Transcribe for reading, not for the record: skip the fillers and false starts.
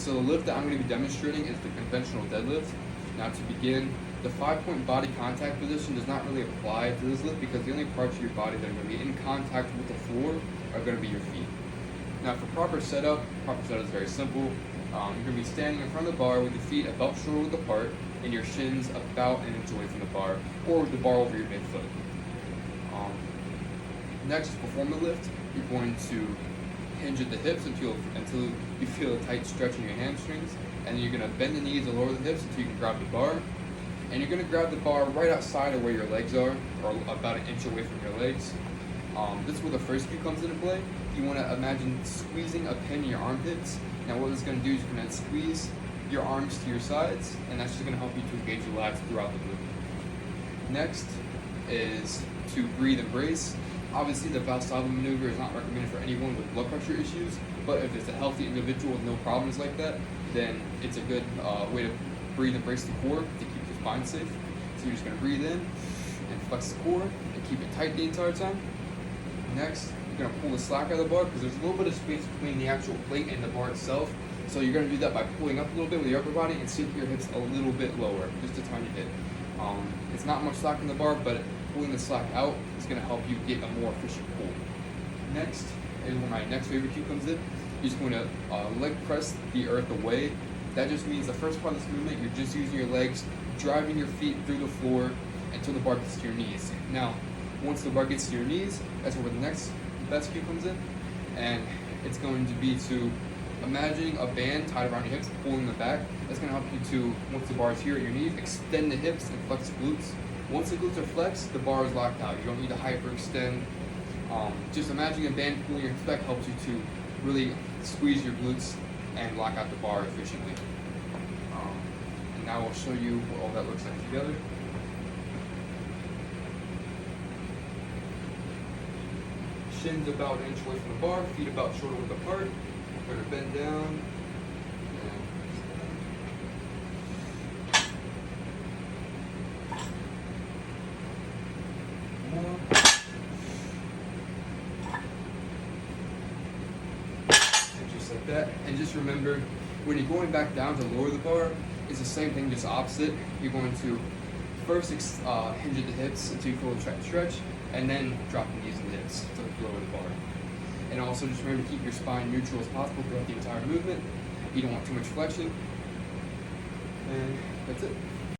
So the lift that I'm going to be demonstrating is the conventional deadlift. Now to begin, the 5-point body contact position does not really apply to this lift because the only parts of your body that are going to be in contact with the floor are going to be your feet. Now for proper setup is very simple. You're going to be standing in front of the bar with your feet about shoulder width apart and your shins about an inch away from the bar, or with the bar over your midfoot. Next, to perform the lift, you're going to hinge at the hips until you feel a tight stretch in your hamstrings, and then you're going to bend the knees and lower the hips until you can grab the bar. And you're going to grab the bar right outside of where your legs are, or about an inch away from your legs. This is where the first cue comes into play. You want to imagine squeezing a pin in your armpits. Now what it's going to do is you're going to squeeze your arms to your sides, and that's just going to help you to engage your lats throughout the movement. Next is to breathe and brace. Obviously the Valsalva maneuver is not recommended for anyone with blood pressure issues, but if it's a healthy individual with no problems like that, then it's a good way to breathe and brace the core to keep your spine safe. So you're just going to breathe in and flex the core and keep it tight the entire time. Next, you're going to pull the slack out of the bar because there's a little bit of space between the actual plate and the bar itself. So you're going to do that by pulling up a little bit with your upper body and sinking your hips a little bit lower, just a tiny bit. It's not much slack in the bar, but pulling the slack out is going to help you get a more efficient pull. Next is when my next favorite cue comes in. You're just going to leg press the earth away. That just means the first part of this movement, you're just using your legs, driving your feet through the floor until the bar gets to your knees. Now, once the bar gets to your knees, that's where the next best cue comes in, and it's going to be to imagining a band tied around your hips, pulling them back. That's going to help you to, once the bar is here at your knees, extend the hips and flex the glutes. Once the glutes are flexed, the bar is locked out. You don't need to hyperextend. Just imagining a band pulling your hips back helps you to really squeeze your glutes and lock out the bar efficiently. And now I'll show you what all that looks like together. Shins about an inch away from the bar, feet about shoulder width apart. We're going to bend down. More. And just like that. And just remember, when you're going back down to lower the bar, it's the same thing, just opposite. You're going to first hinge at the hips until you feel a tight stretch, and then drop the knees and the hips to lower the bar. And also just remember to keep your spine neutral as possible throughout the entire movement. You don't want too much flexion. And that's it.